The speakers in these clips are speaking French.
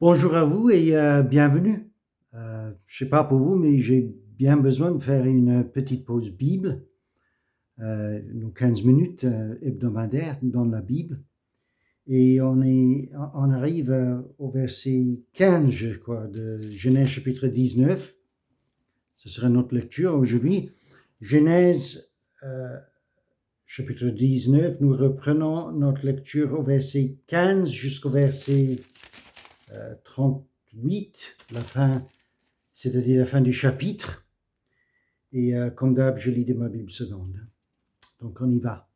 Bonjour à vous et bienvenue. Je ne sais pas pour vous, mais j'ai bien besoin de faire une petite pause Bible, nos 15 minutes hebdomadaires dans la Bible. Et on arrive au verset 15, je crois, de Genèse chapitre 19. Ce sera notre lecture aujourd'hui. Genèse chapitre 19, nous reprenons notre lecture au verset 15 jusqu'au verset 38, la fin, c'est-à-dire la fin du chapitre. Et comme d'hab, je lis de ma Bible seconde. Donc on y va.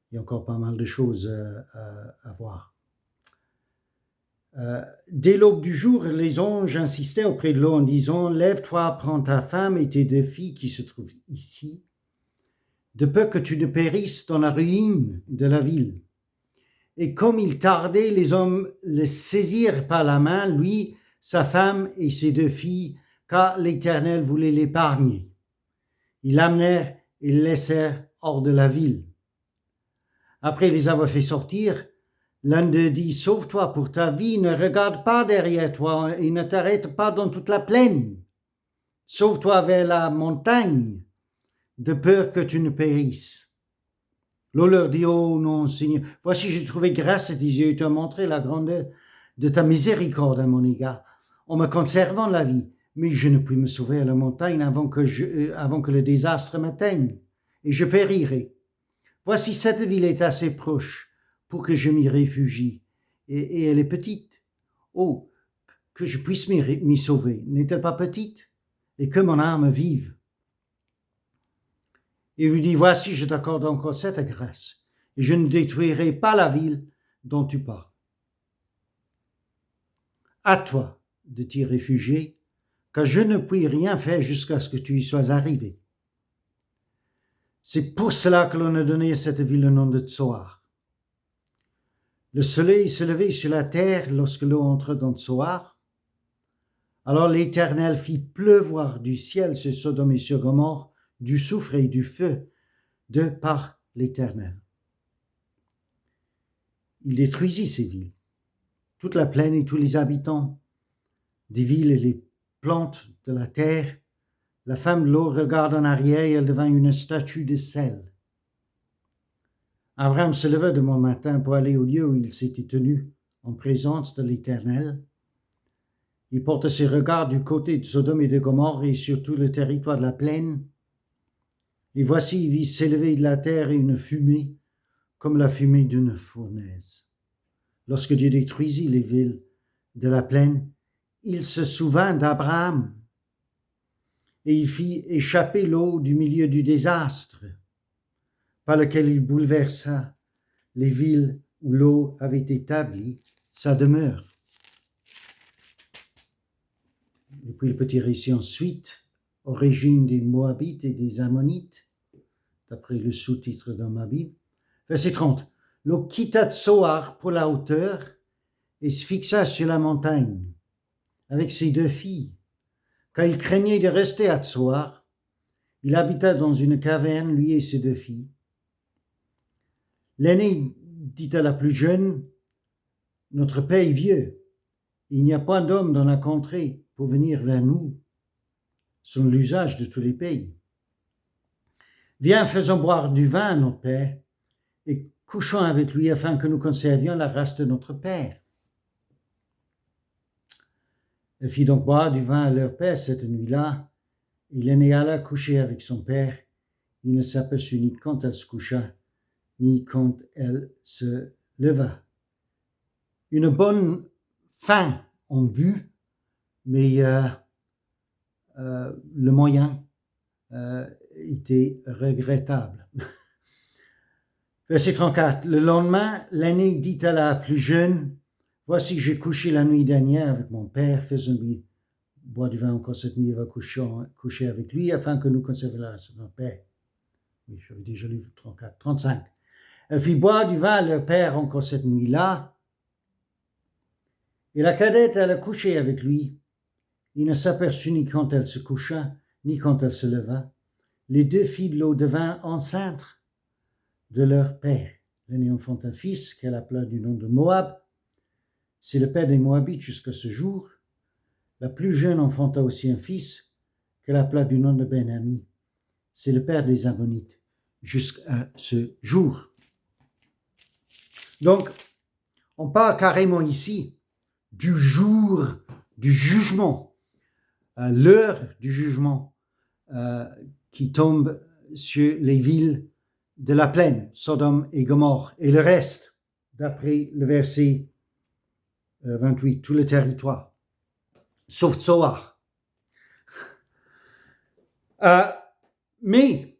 Il y a encore pas mal de choses à voir. Dès l'aube du jour, les anges insistaient auprès de l'eau en disant: Lève-toi, prends ta femme et tes deux filles qui se trouvent ici, de peur que tu ne périsses dans la ruine de la ville. Et comme il tardait, les hommes le saisirent par la main, lui, sa femme et ses deux filles, car l'Éternel voulait l'épargner. Ils l'amenèrent et le laissèrent hors de la ville. Après les avoir fait sortir, l'un d'eux dit: Sauve-toi pour ta vie, ne regarde pas derrière toi et ne t'arrête pas dans toute la plaine. Sauve-toi vers la montagne, de peur que tu ne périsses. L'eau leur dit: Oh non, Seigneur, voici, j'ai trouvé grâce à tes yeux et tu as montré la grandeur de ta miséricorde à mon égard, en me conservant la vie. Mais je ne puis me sauver à la montagne avant que le désastre m'atteigne, et je périrai. Voici, cette ville est assez proche pour que je m'y réfugie, et elle est petite. Oh, que je puisse m'y sauver. N'est-elle pas petite? Et que mon âme vive. Il lui dit: Voici, je t'accorde encore cette grâce, et je ne détruirai pas la ville dont tu parles. À toi de t'y réfugier, car je ne puis rien faire jusqu'à ce que tu y sois arrivé. C'est pour cela que l'on a donné à cette ville le nom de Tsoar. Le soleil se levait sur la terre lorsque l'eau entra dans Tsoar. Alors l'Éternel fit pleuvoir du ciel sur Sodome et sur Gomorrhe du soufre et du feu de par l'Éternel. Il détruisit ces villes, toute la plaine et tous les habitants des villes et les plantes de la terre. La femme de l'eau regarde en arrière et elle devint une statue de sel. Abraham se leva demain matin pour aller au lieu où il s'était tenu en présence de l'Éternel. Il porta ses regards du côté de Sodome et de Gomorrhe et sur tout le territoire de la plaine. Et voici, il vit s'élever de la terre une fumée, comme la fumée d'une fournaise. Lorsque Dieu détruisit les villes de la plaine, il se souvint d'Abraham et il fit échapper l'eau du milieu du désastre, par lequel il bouleversa les villes où l'eau avait établi sa demeure. Et puis le petit récit ensuite, origine des Moabites et des Ammonites, d'après le sous-titre dans ma Bible. Verset 30. L'eau quitta Tsoar pour la hauteur et se fixa sur la montagne avec ses deux filles. Quand il craignait de rester à Tsoar, il habita dans une caverne, lui et ses deux filles. L'aînée dit à la plus jeune: Notre père est vieux, il n'y a pas d'homme dans la contrée pour venir vers nous, selon l'usage de tous les pays. Viens, faisons boire du vin à notre père et couchons avec lui afin que nous conservions la race de notre père. Elle fit donc boire du vin à leur père cette nuit-là, et l'aînée alla coucher avec son père. Il ne s'aperçut ni quand elle se coucha, ni quand elle se leva. Une bonne fin en vue, mais le moyen était regrettable. Verset 34. Le lendemain, l'aîné dit à la plus jeune: Voici, j'ai couché la nuit dernière avec mon père, faisons-lui boire du vin encore cette nuit, et va coucher avec lui, afin que nous conservions la race de notre père. Oui, j'avais déjà lu 34. 35. Elle fit boire du vin à leur père encore cette nuit-là, et la cadette alla coucher avec lui. Il ne s'aperçut ni quand elle se coucha, ni quand elle se leva. Les deux filles de l'eau devinrent enceintes de leur père. L'aînée enfanta un fils qu'elle appela du nom de Moab. c'est le père des Moabites jusqu'à ce jour. La plus jeune enfanta aussi un fils, qu'elle appela du nom de Ben-Ami. C'est le père des Ammonites jusqu'à ce jour. Donc, on parle carrément ici du jour du jugement, l'heure du jugement qui tombe sur les villes de la plaine, Sodome et Gomorrhe, et le reste, d'après le verset 28, tout le territoire, sauf Tsoar. Mais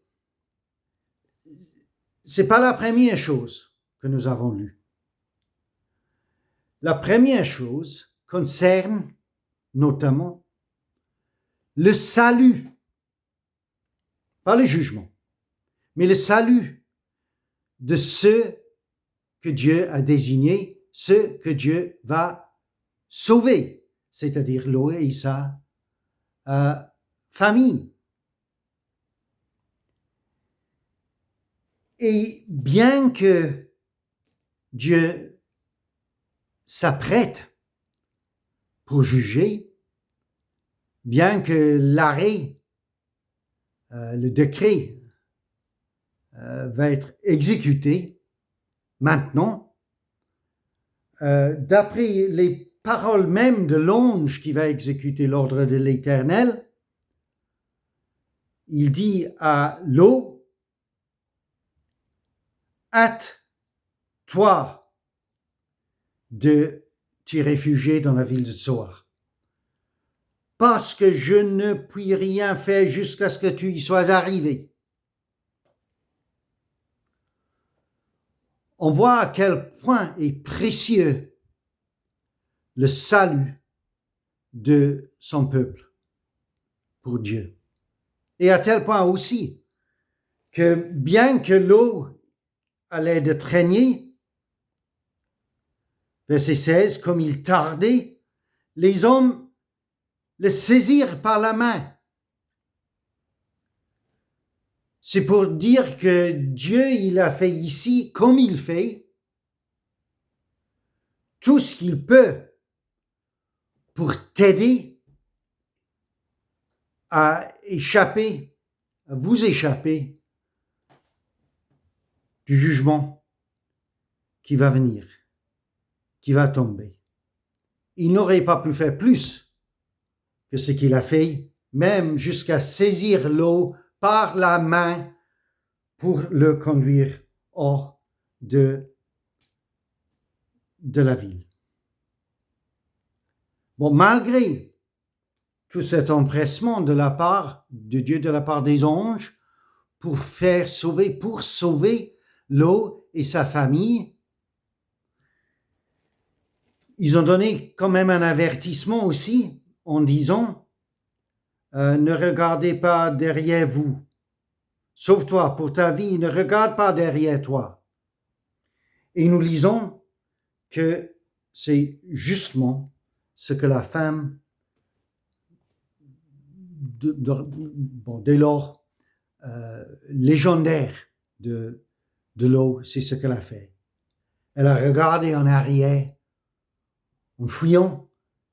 ce n'est pas la première chose que nous avons lue. La première chose concerne notamment le salut, pas le jugement, mais le salut de ceux que Dieu a désignés, ceux que Dieu va sauver, c'est-à-dire Lot et sa famille. Et bien que Dieu s'apprête pour juger, bien que l'arrêt, le décret va être exécuté maintenant, d'après les paroles même de l'ange qui va exécuter l'ordre de l'Éternel, il dit à Lot, hâte-toi de t'y réfugier dans la ville de Tsoar, parce que je ne puis rien faire jusqu'à ce que tu y sois arrivé. On voit à quel point est précieux le salut de son peuple pour Dieu. Et à tel point aussi que bien que l'eau allait de traîner, verset 16, comme il tardait, les hommes le saisirent par la main. C'est pour dire que Dieu, il a fait ici, comme il fait, tout ce qu'il peut pour t'aider à échapper, à vous échapper du jugement qui va venir, qui va tomber. Il n'aurait pas pu faire plus que ce qu'il a fait, même jusqu'à saisir l'eau par la main pour le conduire hors de la ville. Bon, malgré tout cet empressement de la part de Dieu, de la part des anges, pour sauver Lot et sa famille, ils ont donné quand même un avertissement aussi en disant ne regardez pas derrière vous. Sauve-toi pour ta vie, ne regarde pas derrière toi. Et nous lisons que c'est justement ce que la femme, dès lors, légendaire de Lot, c'est ce qu'elle a fait. Elle a regardé en arrière, en fuyant,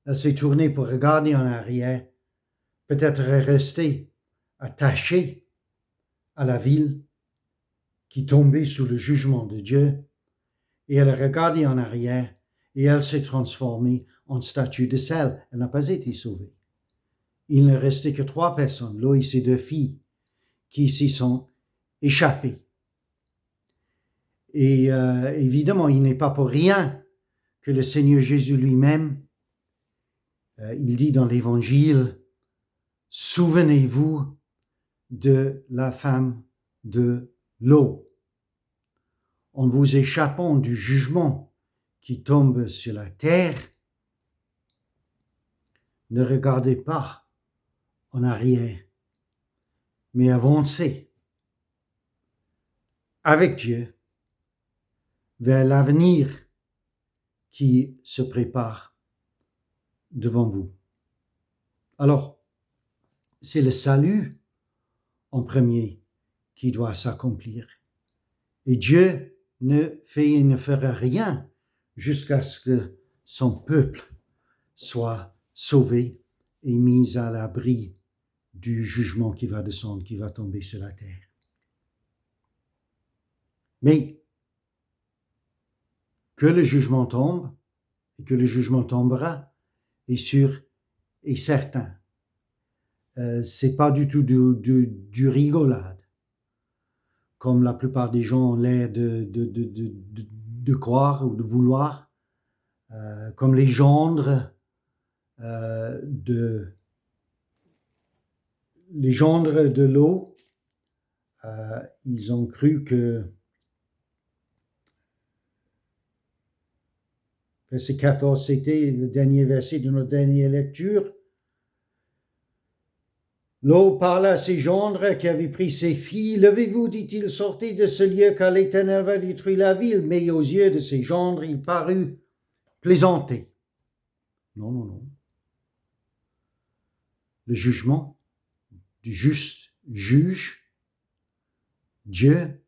elle s'est tournée pour regarder en arrière, peut-être restée attachée à la ville qui tombait sous le jugement de Dieu, et elle a regardé en arrière et elle s'est transformée en statue de sel. Elle n'a pas été sauvée. Il ne restait que 3 personnes, Lot et ses 2 filles, qui s'y sont échappées. Et évidemment, il n'est pas pour rien que le Seigneur Jésus lui-même, il dit dans l'Évangile, souvenez-vous de la femme de Lot. En vous échappant du jugement qui tombe sur la terre, ne regardez pas en arrière, mais avancez avec Dieu vers l'avenir qui se prépare devant vous. Alors, c'est le salut en premier qui doit s'accomplir. Et Dieu ne fait et ne fera rien jusqu'à ce que son peuple soit sauvé et mis à l'abri du jugement qui va descendre, qui va tomber sur la terre. Mais que le jugement tombe, et que le jugement tombera, est sûr et certain. C'est pas du tout du rigolade, comme la plupart des gens ont l'air de croire ou de vouloir, comme les gendres de l'eau, ils ont cru que verset 14, c'était le dernier verset de notre dernière lecture. L'eau parla à ses gendres qui avaient pris ses filles. Levez-vous, dit-il, sortez de ce lieu, car l'Éternel va détruire la ville. Mais aux yeux de ses gendres, il parut plaisanter. Non, non, non. Le jugement du juste juge, Dieu,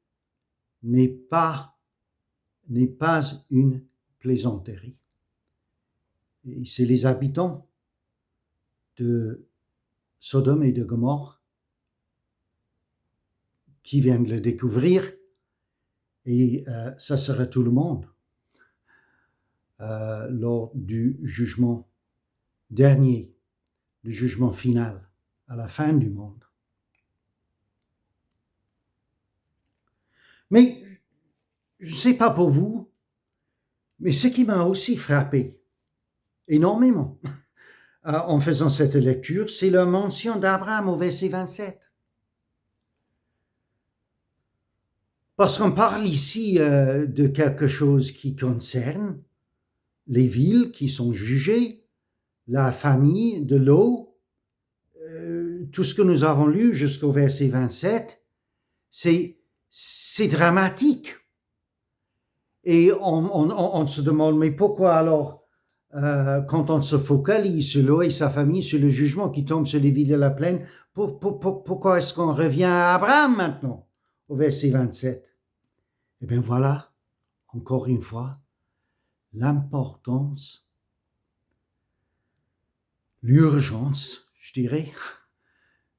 n'est pas une plaisanterie. Et c'est les habitants de Sodome et de Gomorrhe qui viennent le découvrir, et ça sera tout le monde lors du jugement dernier, du jugement final, à la fin du monde. Mais je ne sais pas pour vous, mais ce qui m'a aussi frappé énormément en faisant cette lecture, c'est la mention d'Abraham au verset 27. Parce qu'on parle ici de quelque chose qui concerne les villes qui sont jugées, la famille de Lot, tout ce que nous avons lu jusqu'au verset 27, c'est dramatique. Et on se demande, mais pourquoi alors, quand on se focalise sur Lot et sa famille, sur le jugement qui tombe sur les villes de la plaine, pourquoi est-ce qu'on revient à Abraham maintenant, au verset 27? Eh bien voilà, encore une fois, l'importance, l'urgence, je dirais,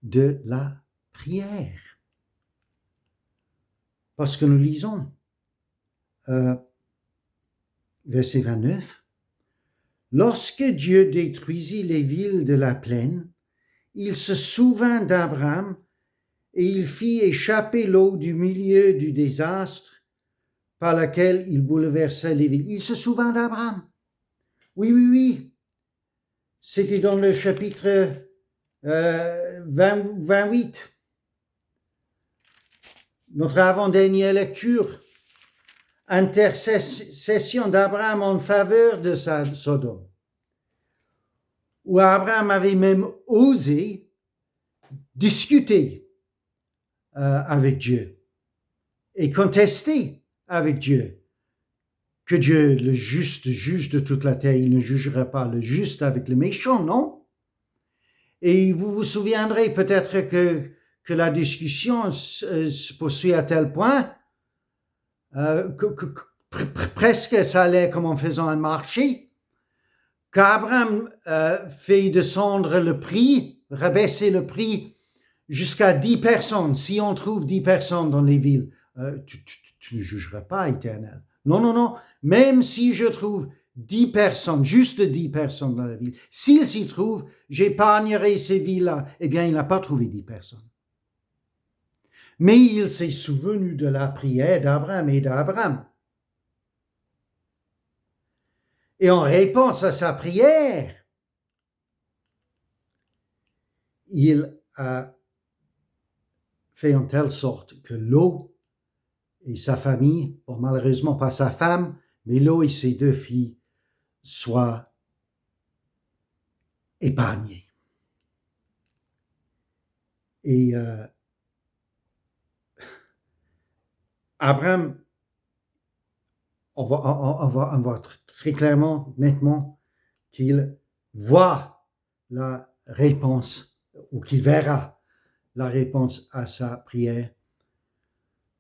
de la prière. Parce que nous lisons, verset 29, « Lorsque Dieu détruisit les villes de la plaine, il se souvint d'Abraham et il fit échapper l'eau du milieu du désastre par laquelle il bouleversait les villes. » Il se souvint d'Abraham. Oui, oui, oui. C'était dans le chapitre 28. Notre avant-dernière lecture. Intercession d'Abraham en faveur de Sodome. Où Abraham avait même osé discuter avec Dieu et contester avec Dieu que Dieu, le juste juge de toute la terre, il ne jugera pas le juste avec le méchant, non? Et vous vous souviendrez peut-être que la discussion se poursuit à tel point que presque ça allait comme en faisant un marché, qu'Abraham fait descendre le prix, rabaisser le prix jusqu'à 10 personnes. Si on trouve 10 personnes dans les villes, tu ne jugeras pas, Éternel. Non, non, non. Même si je trouve 10 personnes, juste 10 personnes dans la ville, s'il s'y trouve, j'épargnerai ces villes-là. Eh bien, il n'a pas trouvé 10 personnes. Mais il s'est souvenu de la prière d'Abraham et d'Abraham. Et en réponse à sa prière, il a fait en telle sorte que Lot et sa famille, bon, malheureusement pas sa femme, mais Lot et ses 2 filles soient épargnés. Et Abraham, on voit très clairement, nettement, qu'il voit la réponse, ou qu'il verra la réponse à sa prière,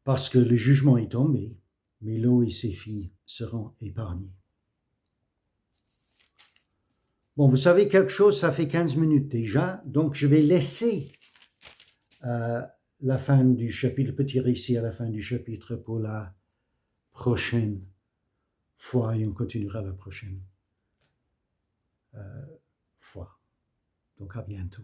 parce que le jugement est tombé, mais Lot et ses filles seront épargnés. Bon, vous savez quelque chose, ça fait 15 minutes déjà, donc je vais laisser la fin du chapitre, le petit récit à la fin du chapitre pour la prochaine fois et on continuera la prochaine fois. Donc à bientôt.